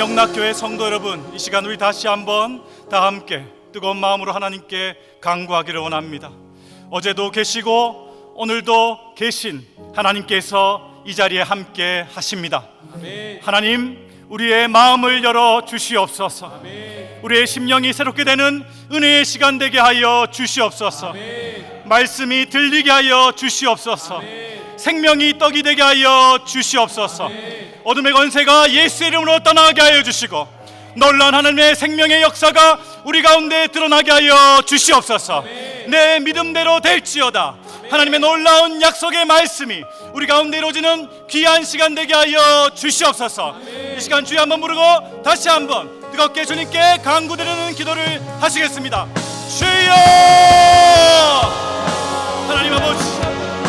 영락교회 성도 여러분, 이 시간 우리 다시 한번 다 함께 뜨거운 마음으로 하나님께 간구하기를 원합니다. 어제도 계시고 오늘도 계신 하나님께서 이 자리에 함께 하십니다. 아멘. 하나님, 우리의 마음을 열어 주시옵소서. 아멘. 우리의 심령이 새롭게 되는 은혜의 시간 되게 하여 주시옵소서. 아멘. 말씀이 들리게 하여 주시옵소서. 아멘. 생명이 떡이 되게 하여 주시옵소서. 아멘. 어둠의 권세가 예수의 이름으로 떠나게 하여 주시고 놀라운 하나님의 생명의 역사가 우리 가운데 드러나게 하여 주시옵소서. 아멘. 내 믿음대로 될지어다. 아멘. 하나님의 놀라운 약속의 말씀이 우리 가운데 이루어지는 귀한 시간 되게 하여 주시옵소서. 아멘. 이 시간 주여 한번 부르고 다시 한번 뜨겁게 주님께 간구드리는 기도를 하시겠습니다. 주여! 하나님 아버지,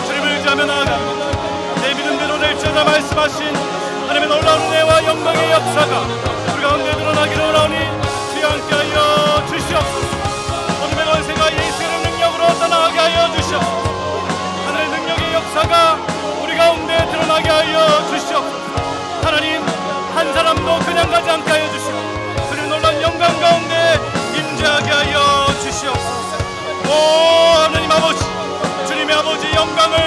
주님을 의지하며 나아갑니다. 내 믿음대로 될지어다 말씀하신 하나님의 놀라운 은혜와 영광의 역사가 우리 가운데 드러나기를 원하오니 주여 함께하여 주시옵소서. 어둠의 권세가 예수의 능력으로 떠나가게 하여 주시옵소서. 하늘의 능력의 역사가 우리 가운데 드러나게 하여 주시옵소서. 하나님, 한 사람도 그냥 가지 않게 하여 주시고 주님 놀라운 영광 가운데 임재하게 하여 주시옵소서. 오 하나님 아버지, 주님의 아버지 영광을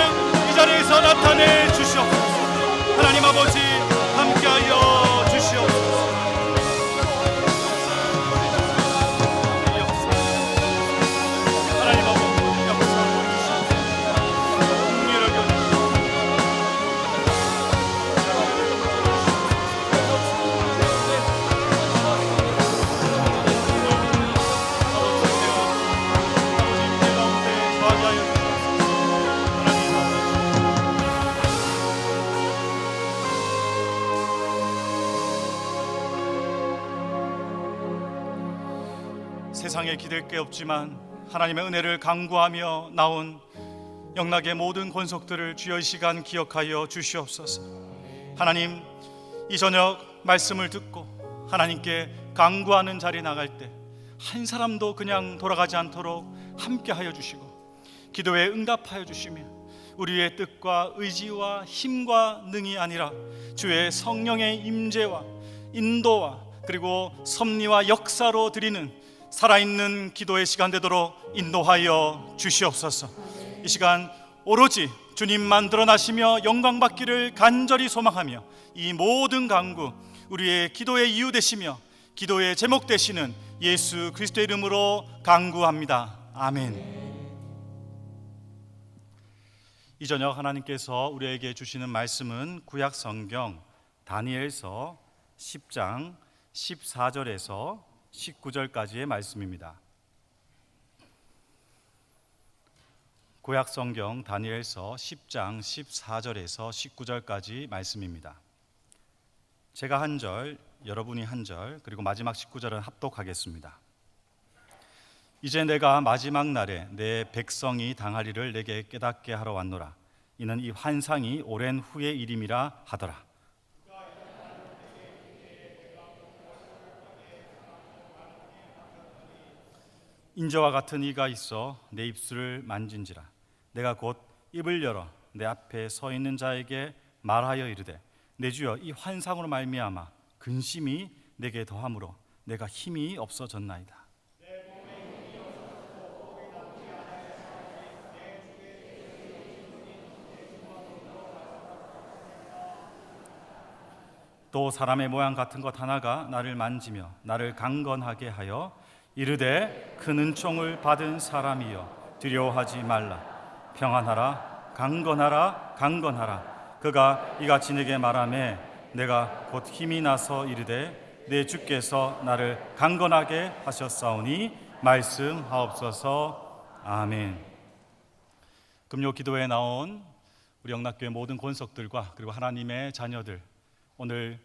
이 자리에서 나타내 주시옵소서. 하나님 아버지 함께하여 주시옵소서. 하나님 아버지 역사하여 주시옵소서. 긍휼하게 여기시옵소서. 아버지 임재 가운데 거하게 하여 주시옵소서. 하나님 아버지, 세상에 기댈 게 없지만 하나님의 은혜를 간구하며 나온 영락의 모든 권속들을 주여 이 시간 기억하여 주시옵소서. 하나님, 이 저녁 말씀을 듣고 하나님께 간구하는 자리에 나갈 때 한 사람도 그냥 돌아가지 않도록 함께 하여 주시고 기도에 응답하여 주시며 우리의 뜻과 의지와 힘과 능이 아니라 주의 성령의 임재와 인도와 그리고 섭리와 역사로 드리는 살아있는 기도의 시간 되도록 인도하여 주시옵소서. 이 시간 오로지 주님만 드러나시며 영광 받기를 간절히 소망하며 이 모든 간구 우리의 기도의 이유 되시며 기도의 제목 되시는 예수 그리스도의 이름으로 간구합니다. 아멘. 이 저녁 하나님께서 우리에게 주시는 말씀은 구약 성경 다니엘서 10장 14절에서 19절까지의 말씀입니다. 구약 성경 다니엘서 10장 14절에서 19절까지 말씀입니다. 제가 한 절, 여러분이 한 절, 그리고 마지막 19절은 합독하겠습니다. 이제 내가 마지막 날에 내 백성이 당하리를 내게 깨닫게 하러 왔노라. 이는 이 환상이 오랜 후의 일임이라 하더라. 인저와 같은 이가 있어 내 입술을 만진지라. 내가 곧 입을 열어 내 앞에 서 있는 자에게 말하여 이르되 내 주여 이 환상으로 말미암아 근심이 내게 더함으로 내가 힘이 없어졌나이다. 또 사람의 모양 같은 것 하나가 나를 만지며 나를 강건하게 하여 이르되 큰 은총을 받은 사람이여 두려워하지 말라. 평안하라, 강건하라, 강건하라. 그가 이같이 내게 말하매 내가 곧 힘이 나서 이르되 내 주께서 나를 강건하게 하셨사오니 말씀하옵소서. 아멘. 금요 기도에 나온 우리 영락교회 모든 권속들과 그리고 하나님의 자녀들, 오늘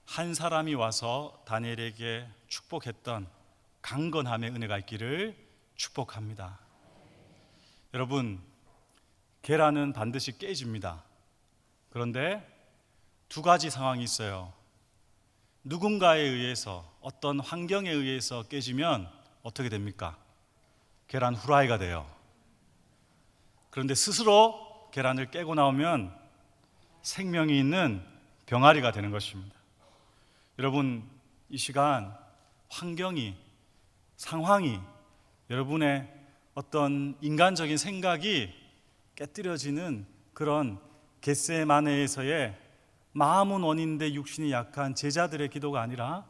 한 사람이 와서 다니엘에게 축복했던 강건함의 은혜가 있기를 축복합니다. 여러분, 계란은 반드시 깨집니다. 그런데 두 가지 상황이 있어요. 누군가에 의해서, 어떤 환경에 의해서 깨지면 어떻게 됩니까? 계란 후라이가 돼요. 그런데 스스로 계란을 깨고 나오면 생명이 있는 병아리가 되는 것입니다. 여러분, 이 시간 환경이, 상황이, 여러분의 어떤 인간적인 생각이 깨뜨려지는 그런 겟세마네에서의 마음은 원인데 육신이 약한 제자들의 기도가 아니라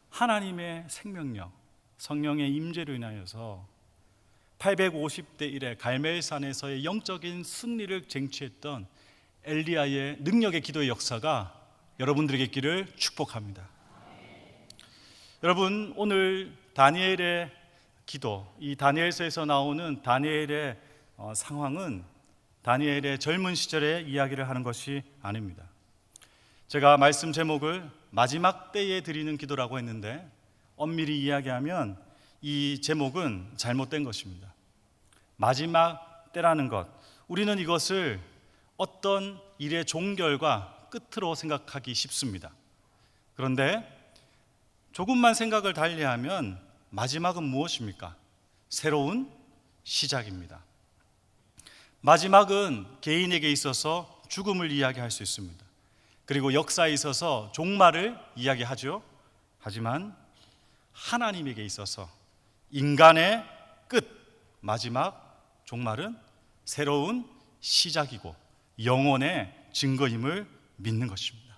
하나님의 생명력, 성령의 임재로 인하여서 850대 1의 갈멜산에서의 영적인 승리를 쟁취했던 엘리야의 능력의 기도의 역사가 여러분들에게 있기를 축복합니다. 여러분, 오늘 다니엘의 기도, 이 다니엘서에서 나오는 다니엘의 상황은 다니엘의 젊은 시절의 이야기를 하는 것이 아닙니다. 제가 말씀 제목을 마지막 때에 드리는 기도라고 했는데 엄밀히 이야기하면 이 제목은 잘못된 것입니다. 마지막 때라는 것, 우리는 이것을 어떤 일의 종결과 끝으로 생각하기 쉽습니다. 그런데 조금만 생각을 달리하면 마지막은 무엇입니까? 새로운 시작입니다. 마지막은 개인에게 있어서 죽음을 이야기할 수 있습니다. 그리고 역사에 있어서 종말을 이야기하죠. 하지만 하나님에게 있어서 인간의 끝, 마지막 종말은 새로운 시작이고 영원의 증거임을 믿는 것입니다.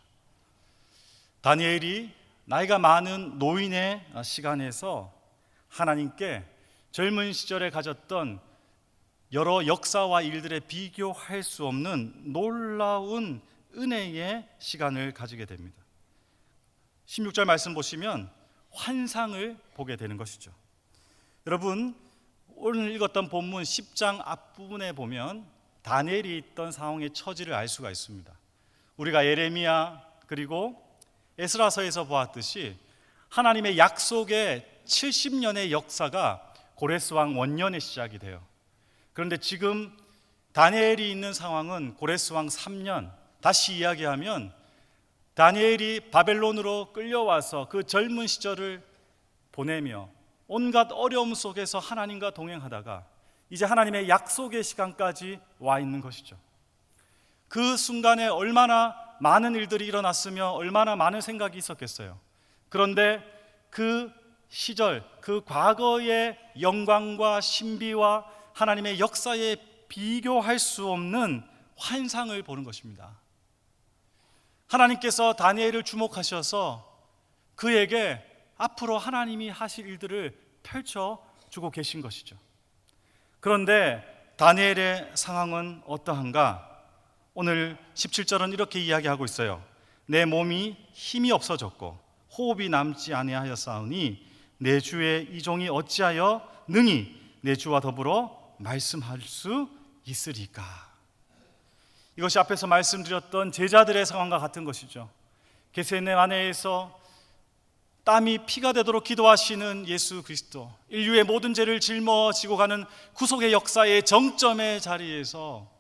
다니엘이 나이가 많은 노인의 시간에서 하나님께 젊은 시절에 가졌던 여러 역사와 일들에 비교할 수 없는 놀라운 은혜의 시간을 가지게 됩니다. 16절 말씀 보시면 환상을 보게 되는 것이죠. 여러분, 오늘 읽었던 본문 10장 앞부분에 보면 다니엘이 있던 상황의 처지를 알 수가 있습니다. 우리가 예레미야 그리고 에스라서에서 보았듯이 하나님의 약속의 70년의 역사가 고레스 왕 원년에 시작이 돼요. 그런데 지금 다니엘이 있는 상황은 고레스 왕 3년, 다시 이야기하면 다니엘이 바벨론으로 끌려와서 그 젊은 시절을 보내며 온갖 어려움 속에서 하나님과 동행하다가 이제 하나님의 약속의 시간까지 와 있는 것이죠. 그 순간에 얼마나 많은 일들이 일어났으며 얼마나 많은 생각이 있었겠어요. 그런데 그 시절, 그 과거의 영광과 신비와 하나님의 역사에 비교할 수 없는 환상을 보는 것입니다. 하나님께서 다니엘을 주목하셔서 그에게 앞으로 하나님이 하실 일들을 펼쳐주고 계신 것이죠. 그런데 다니엘의 상황은 어떠한가? 오늘 17절은 이렇게 이야기하고 있어요. 내 몸이 힘이 없어졌고 호흡이 남지 아니하였사오니 내 주의 이 종이 어찌하여 능히 내 주와 더불어 말씀할 수 있으리까? 이것이 앞에서 말씀드렸던 제자들의 상황과 같은 것이죠. 겟세마네에서 땀이 피가 되도록 기도하시는 예수 그리스도, 인류의 모든 죄를 짊어지고 가는 구속의 역사의 정점의 자리에서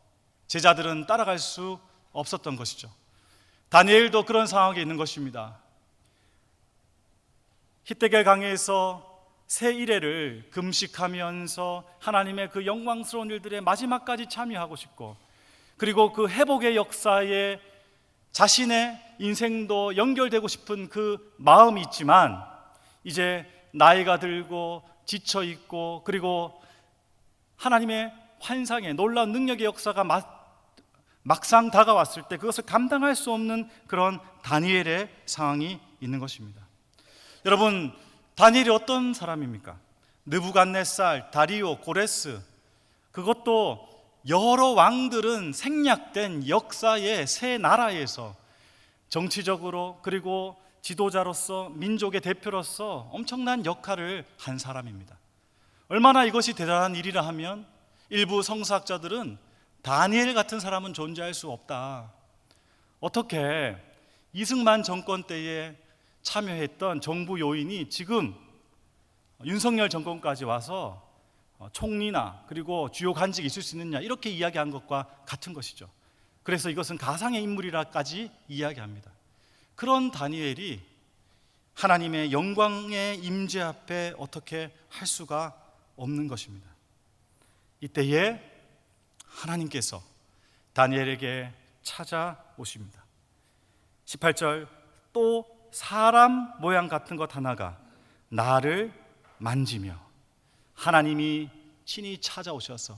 제자들은 따라갈 수 없었던 것이죠. 다니엘도 그런 상황에 있는 것입니다. 히데겔 강에서 새 이래를 금식하면서 하나님의 그 영광스러운 일들의 마지막까지 참여하고 싶고, 그리고 그 회복의 역사에 자신의 인생도 연결되고 싶은 그 마음이 있지만 이제 나이가 들고 지쳐 있고, 그리고 하나님의 환상의 놀라운 능력의 역사가 막상 다가왔을 때 그것을 감당할 수 없는 그런 다니엘의 상황이 있는 것입니다. 여러분, 다니엘이 어떤 사람입니까? 느부갓네살, 다리오, 고레스, 그것도 여러 왕들은 생략된 역사의 새 나라에서 정치적으로 그리고 지도자로서 민족의 대표로서 엄청난 역할을 한 사람입니다. 얼마나 이것이 대단한 일이라 하면 일부 성사학자들은 다니엘 같은 사람은 존재할 수 없다. 어떻게 이승만 정권 때에 참여했던 정부 요인이 지금 윤석열 정권까지 와서 총리나 그리고 주요 관직이 있을 수 있느냐, 이렇게 이야기한 것과 같은 것이죠. 그래서 이것은 가상의 인물이라까지 이야기합니다. 그런 다니엘이 하나님의 영광의 임재 앞에 어떻게 할 수가 없는 것입니다. 이때에 하나님께서 다니엘에게 찾아오십니다. 18절, 또 사람 모양 같은 것 하나가 나를 만지며 하나님이 친히 찾아오셔서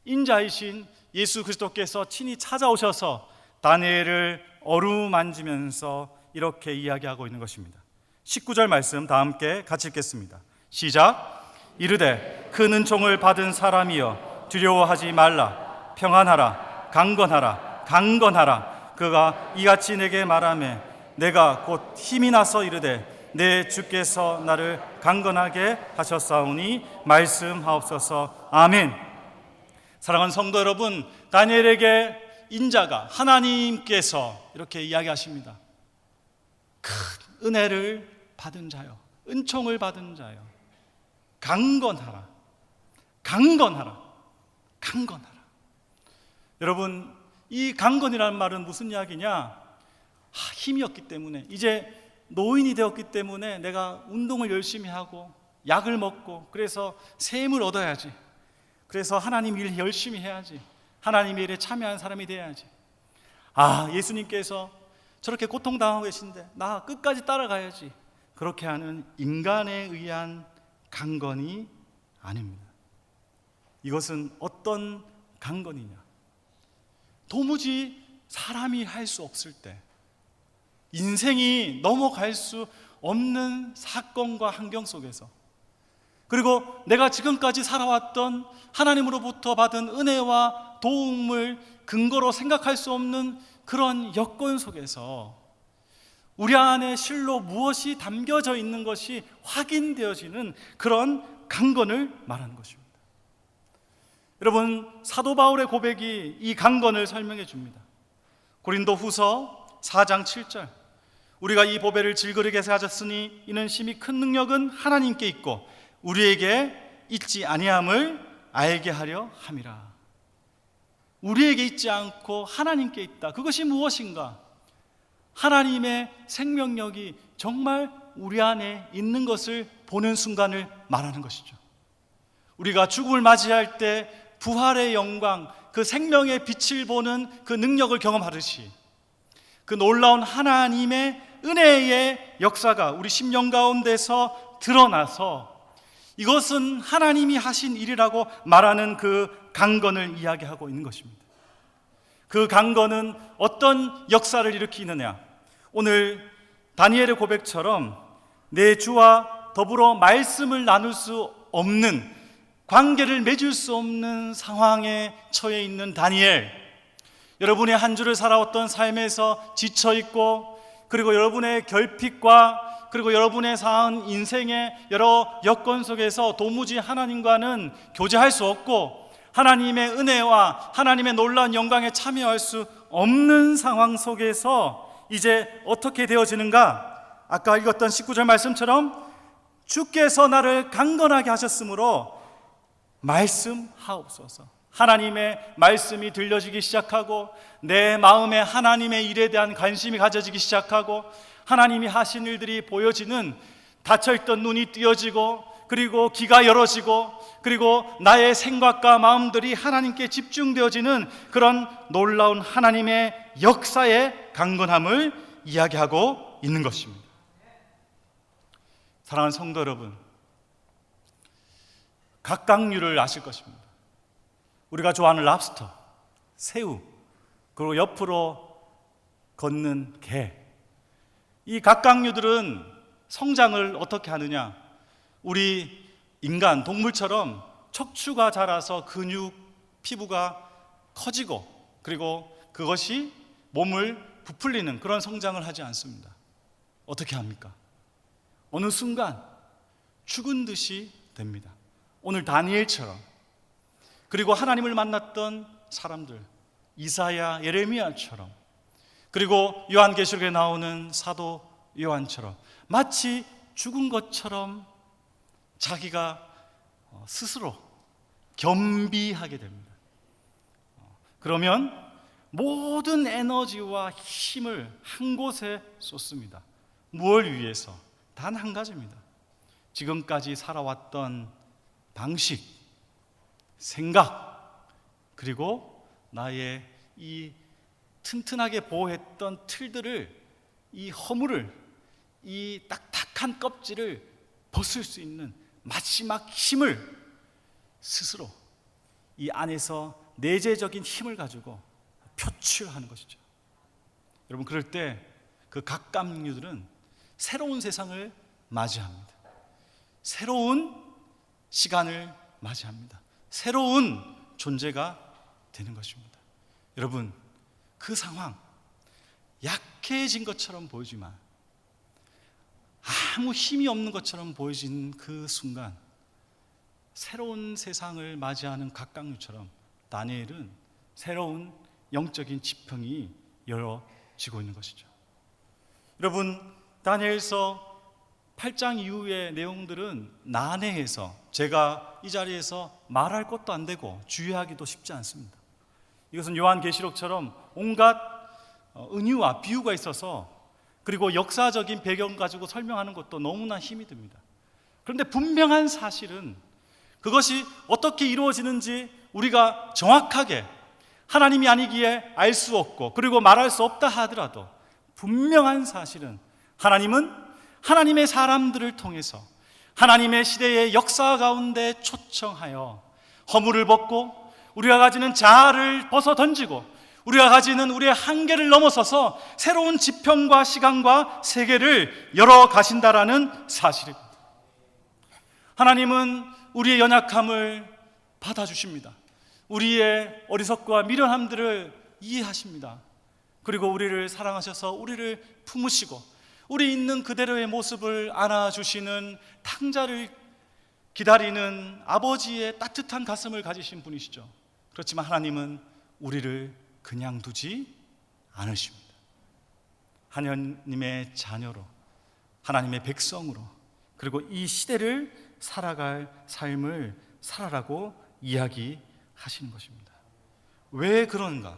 인자이신 예수 그리스도께서 친히 찾아오셔서 다니엘을 어루만지면서 이렇게 이야기하고 있는 것입니다. 19절 말씀 다 함께 같이 읽겠습니다. 시작. 이르되 큰 은총을 받은 사람이여 두려워하지 말라. 평안하라. 강건하라. 강건하라. 그가 이같이 내게 말하매 내가 곧 힘이 나서 이르되 내 주께서 나를 강건하게 하셨사오니 말씀하옵소서. 아멘. 사랑하는 성도 여러분, 다니엘에게 인자가 하나님께서 이렇게 이야기하십니다. 큰 은혜를 받은 자요, 은총을 받은 자요, 강건하라. 강건하라. 강건하라. 여러분, 이 강건이라는 말은 무슨 이야기냐? 힘이 없기 때문에, 이제 노인이 되었기 때문에 내가 운동을 열심히 하고 약을 먹고 그래서 샘을 얻어야지, 그래서 하나님 일 열심히 해야지, 하나님의 일에 참여하는 사람이 돼야지. 예수님께서 저렇게 고통당하고 계신데 나 끝까지 따라가야지, 그렇게 하는 인간에 의한 강건이 아닙니다. 이것은 어떤 강건이냐? 도무지 사람이 할 수 없을 때, 인생이 넘어갈 수 없는 사건과 환경 속에서, 그리고 내가 지금까지 살아왔던 하나님으로부터 받은 은혜와 도움을 근거로 생각할 수 없는 그런 여건 속에서 우리 안에 실로 무엇이 담겨져 있는 것이 확인되어지는 그런 강건을 말하는 것입니다. 여러분, 사도 바울의 고백이 이 강건을 설명해 줍니다. 고린도후서 4장 7절, 우리가 이 보배를 질그릇에 가졌으니 이는 심히 큰 능력은 하나님께 있고 우리에게 있지 아니함을 알게 하려 함이라. 우리에게 있지 않고 하나님께 있다. 그것이 무엇인가? 하나님의 생명력이 정말 우리 안에 있는 것을 보는 순간을 말하는 것이죠. 우리가 죽음을 맞이할 때 부활의 영광, 그 생명의 빛을 보는 그 능력을 경험하듯이 그 놀라운 하나님의 은혜의 역사가 우리 심령 가운데서 드러나서 이것은 하나님이 하신 일이라고 말하는 그 강건을 이야기하고 있는 것입니다. 그 강건은 어떤 역사를 일으키느냐? 오늘 다니엘의 고백처럼 내 주와 더불어 말씀을 나눌 수 없는, 관계를 맺을 수 없는 상황에 처해 있는 다니엘, 여러분의 한 주를 살아왔던 삶에서 지쳐있고, 그리고 여러분의 결핍과 그리고 여러분의 사은 인생의 여러 여건 속에서 도무지 하나님과는 교제할 수 없고 하나님의 은혜와 하나님의 놀라운 영광에 참여할 수 없는 상황 속에서 이제 어떻게 되어지는가? 아까 읽었던 19절 말씀처럼 주께서 나를 강건하게 하셨으므로 말씀하옵소서. 하나님의 말씀이 들려지기 시작하고 내 마음에 하나님의 일에 대한 관심이 가져지기 시작하고 하나님이 하신 일들이 보여지는, 닫혀있던 눈이 띄어지고 그리고 귀가 열어지고 그리고 나의 생각과 마음들이 하나님께 집중되어지는 그런 놀라운 하나님의 역사의 강건함을 이야기하고 있는 것입니다. 사랑하는 성도 여러분, 각각류를 아실 것입니다. 우리가 좋아하는 랍스터, 새우, 그리고 옆으로 걷는 개, 이 각각류들은 성장을 어떻게 하느냐? 우리 인간, 동물처럼 척추가 자라서 근육, 피부가 커지고 그리고 그것이 몸을 부풀리는 그런 성장을 하지 않습니다. 어떻게 합니까? 어느 순간 죽은 듯이 됩니다. 오늘 다니엘처럼, 그리고 하나님을 만났던 사람들, 이사야, 예레미야처럼, 그리고 요한계시록에 나오는 사도 요한처럼 마치 죽은 것처럼 자기가 스스로 겸비하게 됩니다. 그러면 모든 에너지와 힘을 한 곳에 쏟습니다. 무엇을 위해서? 단 한 가지입니다. 지금까지 살아왔던 방식, 생각, 그리고 나의 이 튼튼하게 보호했던 틀들을, 이 허물을, 이 딱딱한 껍질을 벗을 수 있는 마지막 힘을 스스로 이 안에서 내재적인 힘을 가지고 표출하는 것이죠. 여러분, 그럴 때 그 갑각류들은 새로운 세상을 맞이합니다. 새로운 시간을 맞이합니다. 새로운 존재가 되는 것입니다. 여러분, 그 상황, 약해진 것처럼 보이지만, 아무 힘이 없는 것처럼 보여진 그 순간, 새로운 세상을 맞이하는 갑각류처럼 다니엘은 새로운 영적인 지평이 열어지고 있는 것이죠. 여러분, 다니엘서 8장 이후의 내용들은 난해해서 제가 이 자리에서 말할 것도 안 되고 주의하기도 쉽지 않습니다. 이것은 요한계시록처럼 온갖 은유와 비유가 있어서, 그리고 역사적인 배경 가지고 설명하는 것도 너무나 힘이 듭니다. 그런데 분명한 사실은 그것이 어떻게 이루어지는지 우리가 정확하게 하나님이 아니기에 알 수 없고, 그리고 말할 수 없다 하더라도 분명한 사실은 하나님은 하나님의 사람들을 통해서 하나님의 시대의 역사 가운데 초청하여 허물을 벗고 우리가 가지는 자아를 벗어 던지고 우리가 가지는 우리의 한계를 넘어서서 새로운 지평과 시간과 세계를 열어 가신다라는 사실입니다. 하나님은 우리의 연약함을 받아주십니다. 우리의 어리석과 미련함들을 이해하십니다. 그리고 우리를 사랑하셔서 우리를 품으시고 우리 있는 그대로의 모습을 안아주시는 탕자를 기다리는 아버지의 따뜻한 가슴을 가지신 분이시죠. 그렇지만 하나님은 우리를 그냥 두지 않으십니다. 하나님의 자녀로, 하나님의 백성으로, 그리고 이 시대를 살아갈 삶을 살아라고 이야기하시는 것입니다. 왜 그런가?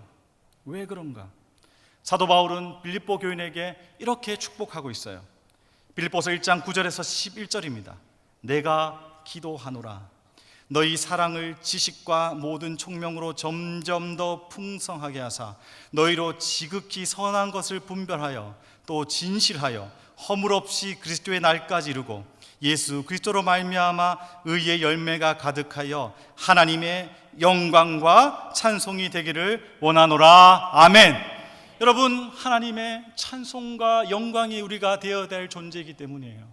왜 그런가? 사도 바울은 빌립보 교인에게 이렇게 축복하고 있어요. 빌립보서 1장 9절에서 11절입니다. 내가 기도하노라. 너희 사랑을 지식과 모든 총명으로 점점 더 풍성하게 하사 너희로 지극히 선한 것을 분별하여 또 진실하여 허물 없이 그리스도의 날까지 이루고 예수 그리스도로 말미암아 의의 열매가 가득하여 하나님의 영광과 찬송이 되기를 원하노라. 아멘. 여러분, 하나님의 찬송과 영광이 우리가 되어야 될 존재이기 때문이에요.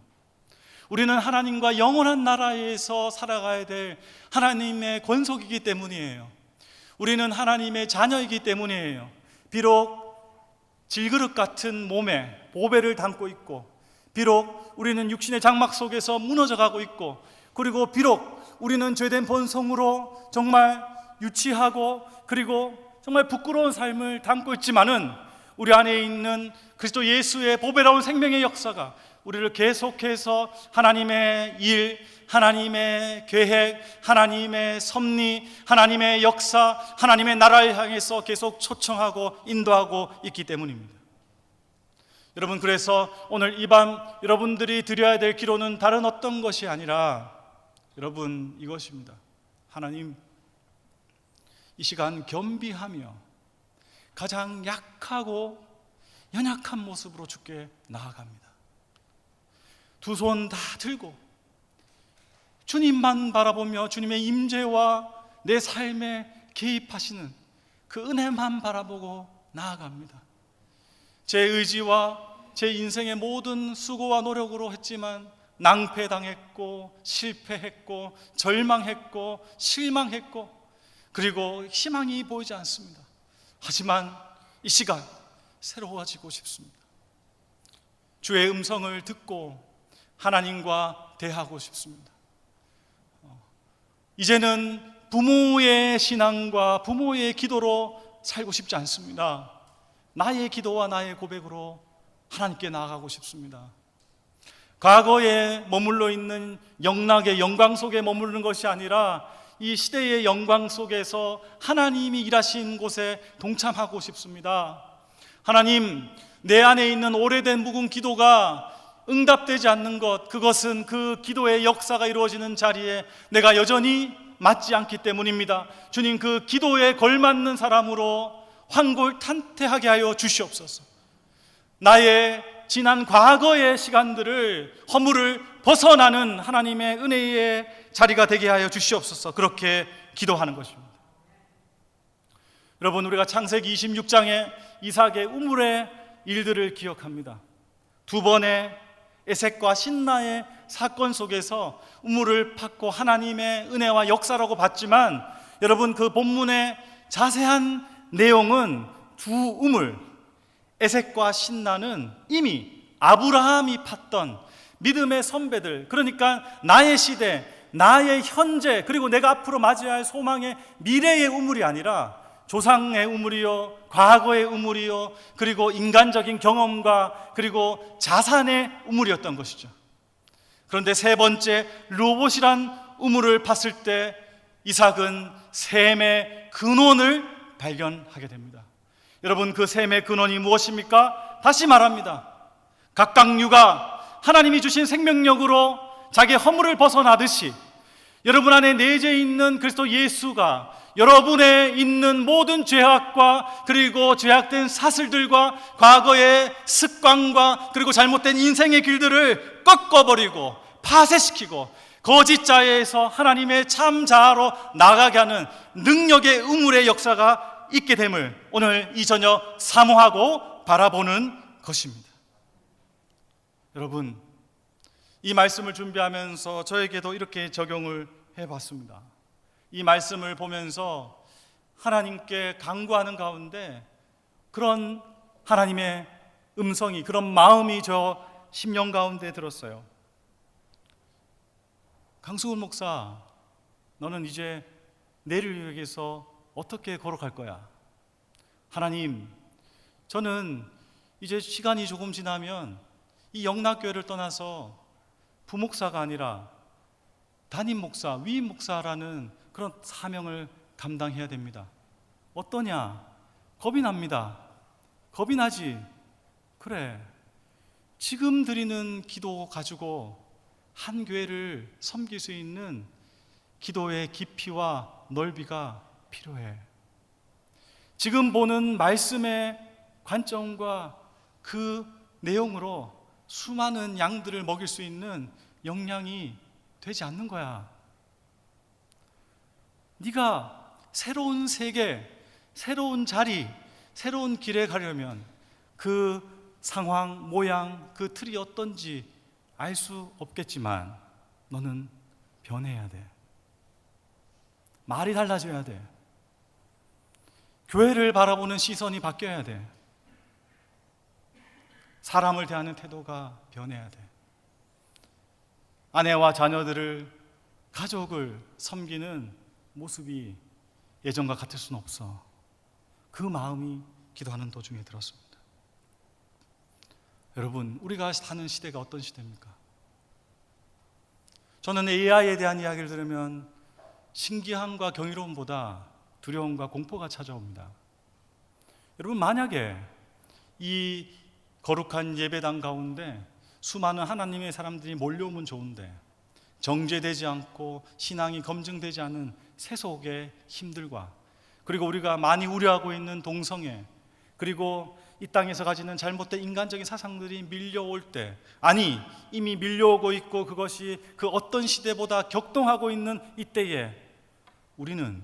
우리는 하나님과 영원한 나라에서 살아가야 될 하나님의 권속이기 때문이에요. 우리는 하나님의 자녀이기 때문이에요. 비록 질그릇 같은 몸에 보배를 담고 있고, 비록 우리는 육신의 장막 속에서 무너져가고 있고, 그리고 비록 우리는 죄된 본성으로 정말 유치하고 그리고 정말 부끄러운 삶을 담고 있지만은 우리 안에 있는 그리스도 예수의 보배로운 생명의 역사가 우리를 계속해서 하나님의 일, 하나님의 계획, 하나님의 섭리, 하나님의 역사, 하나님의 나라를 향해서 계속 초청하고 인도하고 있기 때문입니다. 여러분, 그래서 오늘 이 밤 여러분들이 드려야 될 기도는 다른 어떤 것이 아니라 여러분, 이것입니다. 하나님, 이 시간 겸비하며 가장 약하고 연약한 모습으로 주께 나아갑니다. 두 손 다 들고 주님만 바라보며 주님의 임재와 내 삶에 개입하시는 그 은혜만 바라보고 나아갑니다. 제 의지와 제 인생의 모든 수고와 노력으로 했지만 낭패당했고 실패했고 절망했고 실망했고 그리고 희망이 보이지 않습니다. 하지만 이 시간 새로워지고 싶습니다. 주의 음성을 듣고 하나님과 대하고 싶습니다. 이제는 부모의 신앙과 부모의 기도로 살고 싶지 않습니다. 나의 기도와 나의 고백으로 하나님께 나아가고 싶습니다. 과거에 머물러 있는 영락의 영광 속에 머무르는 것이 아니라 이 시대의 영광 속에서 하나님이 일하신 곳에 동참하고 싶습니다. 하나님, 내 안에 있는 오래된 묵은 기도가 응답되지 않는 것, 그것은 그 기도의 역사가 이루어지는 자리에 내가 여전히 맞지 않기 때문입니다. 주님, 그 기도에 걸맞는 사람으로 환골탄태하게 하여 주시옵소서. 나의 지난 과거의 시간들을, 허물을 벗어나는 하나님의 은혜의 자리가 되게 하여 주시옵소서. 그렇게 기도하는 것입니다. 여러분, 우리가 창세기 26장에 이삭의 우물의 일들을 기억합니다. 두 번의 에색과 신나의 사건 속에서 우물을 팠고 하나님의 은혜와 역사라고 봤지만, 여러분, 그 본문의 자세한 내용은 두 우물, 에색과 신나는 이미 아브라함이 팠던 믿음의 선배들, 그러니까 나의 시대, 나의 현재, 그리고 내가 앞으로 맞이해야 할 소망의 미래의 우물이 아니라 조상의 우물이요, 과거의 우물이요, 그리고 인간적인 경험과 그리고 자산의 우물이었던 것이죠. 그런데 세 번째 르호봇이란 우물을 팠을 때 이삭은 셈의 근원을 발견하게 됩니다. 여러분, 그 셈의 근원이 무엇입니까? 다시 말합니다. 각각류가 하나님이 주신 생명력으로 자기의 허물을 벗어나듯이 여러분 안에 내재 있는 그리스도 예수가 여러분에 있는 모든 죄악과 그리고 죄악된 사슬들과 과거의 습관과 그리고 잘못된 인생의 길들을 꺾어버리고 파쇄시키고 거짓 자에서 하나님의 참 자아로 나가게 하는 능력의 우물의 역사가 있게 됨을 오늘 이 저녁 사모하고 바라보는 것입니다. 여러분, 이 말씀을 준비하면서 저에게도 이렇게 적용을 해봤습니다. 이 말씀을 보면서 하나님께 간구하는 가운데 그런 하나님의 음성이, 그런 마음이 저 심령 가운데 들었어요. 강수훈 목사, 너는 이제 내를 위해서 어떻게 걸어갈 거야? 하나님, 저는 이제 시간이 조금 지나면 이 영락교회를 떠나서 부목사가 아니라 담임 목사, 위임 목사라는 그런 사명을 감당해야 됩니다. 어떠냐? 겁이 납니다. 겁이 나지? 그래, 지금 드리는 기도 가지고 한 교회를 섬길 수 있는 기도의 깊이와 넓이가 필요해. 지금 보는 말씀의 관점과 그 내용으로 수많은 양들을 먹일 수 있는 역량이 되지 않는 거야. 네가 새로운 세계, 새로운 자리, 새로운 길에 가려면 그 상황, 모양, 그 틀이 어떤지 알 수 없겠지만 너는 변해야 돼. 말이 달라져야 돼. 교회를 바라보는 시선이 바뀌어야 돼. 사람을 대하는 태도가 변해야 돼. 아내와 자녀들을, 가족을 섬기는 모습이 예전과 같을 수는 없어. 그 마음이 기도하는 도중에 들었습니다. 여러분, 우리가 사는 시대가 어떤 시대입니까? 저는 AI에 대한 이야기를 들으면 신기함과 경이로움보다 두려움과 공포가 찾아옵니다. 여러분, 만약에 이 거룩한 예배당 가운데 수많은 하나님의 사람들이 몰려오면 좋은데 정죄되지 않고 신앙이 검증되지 않은 세속의 힘들과 그리고 우리가 많이 우려하고 있는 동성애, 그리고 이 땅에서 가지는 잘못된 인간적인 사상들이 밀려올 때, 아니 이미 밀려오고 있고 그것이 그 어떤 시대보다 격동하고 있는 이때에 우리는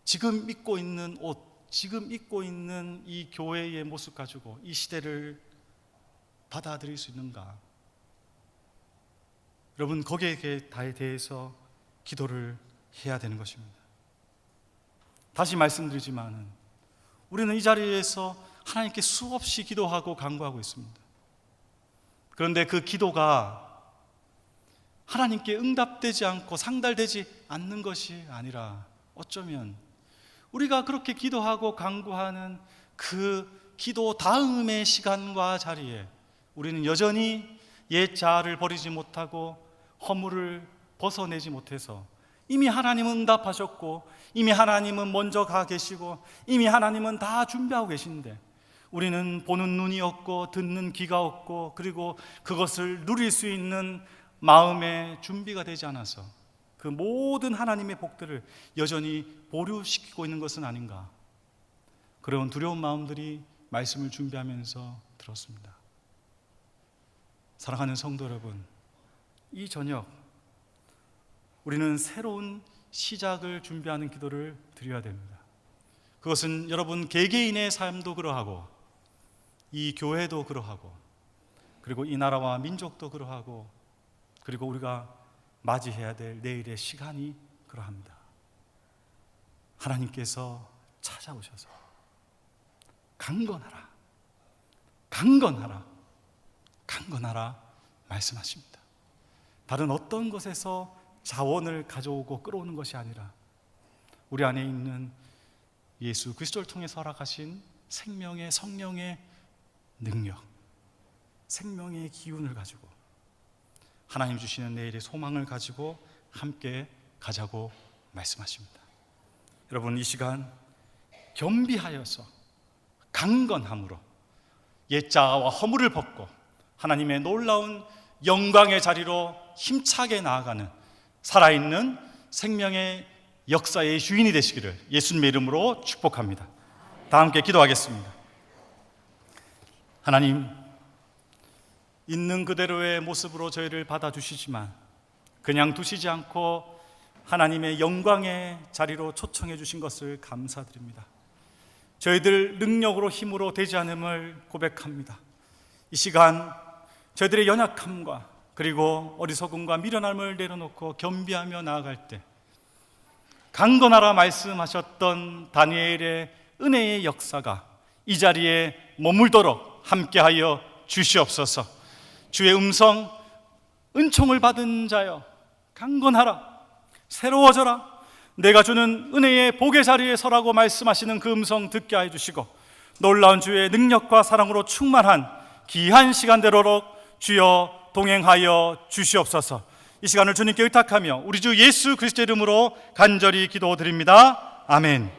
지금 입고 있는 옷, 지금 입고 있는 이 교회의 모습 가지고 이 시대를 받아들일 수 있는가? 여러분, 거기에 대해서 기도를 해야 되는 것입니다. 다시 말씀드리지만 우리는 이 자리에서 하나님께 수없이 기도하고 간구하고 있습니다. 그런데 그 기도가 하나님께 응답되지 않고 상달되지 않는 것이 아니라 어쩌면 우리가 그렇게 기도하고 간구하는 그 기도 다음의 시간과 자리에 우리는 여전히 옛 자아를 버리지 못하고 허물을 벗어내지 못해서 이미 하나님은 응답하셨고 이미 하나님은 먼저 가 계시고 이미 하나님은 다 준비하고 계신데 우리는 보는 눈이 없고 듣는 귀가 없고 그리고 그것을 누릴 수 있는 마음의 준비가 되지 않아서 그 모든 하나님의 복들을 여전히 보류시키고 있는 것은 아닌가, 그런 두려운 마음들이 말씀을 준비하면서 들었습니다. 들었습니다. 사랑하는 성도 여러분, 이 저녁 우리는 새로운 시작을 준비하는 기도를 드려야 됩니다. 그것은 여러분 개개인의 삶도 그러하고 이 교회도 그러하고 그리고 이 나라와 민족도 그러하고 그리고 우리가 맞이해야 될 내일의 시간이 그러합니다. 하나님께서 찾아오셔서 강건하라, 강건하라, 강건하라 말씀하십니다. 다른 어떤 것에서 자원을 가져오고 끌어오는 것이 아니라 우리 안에 있는 예수 그리스도를 통해서 허락하신 생명의 성령의 능력, 생명의 기운을 가지고 하나님 주시는 내일의 소망을 가지고 함께 가자고 말씀하십니다. 여러분, 이 시간 겸비하여서 강건함으로 옛자아와 허물을 벗고 하나님의 놀라운 영광의 자리로 힘차게 나아가는 살아있는 생명의 역사의 주인이 되시기를 예수님의 이름으로 축복합니다. 다 함께 기도하겠습니다. 하나님, 있는 그대로의 모습으로 저희를 받아주시지만 그냥 두시지 않고 하나님의 영광의 자리로 초청해 주신 것을 감사드립니다. 저희들 능력으로 힘으로 되지 않음을 고백합니다. 이 시간 저희들의 연약함과 그리고 어리석음과 미련함을 내려놓고 겸비하며 나아갈 때 강건하라 말씀하셨던 다니엘의 은혜의 역사가 이 자리에 머물도록 함께하여 주시옵소서. 주의 음성, 은총을 받은 자여 강건하라, 새로워져라, 내가 주는 은혜의 복의 자리에 서라고 말씀하시는 그 음성 듣게 하여 주시고 놀라운 주의 능력과 사랑으로 충만한 귀한 시간 되도록 주여 동행하여 주시옵소서. 이 시간을 주님께 의탁하며 우리 주 예수 그리스도의 이름으로 간절히 기도드립니다. 아멘.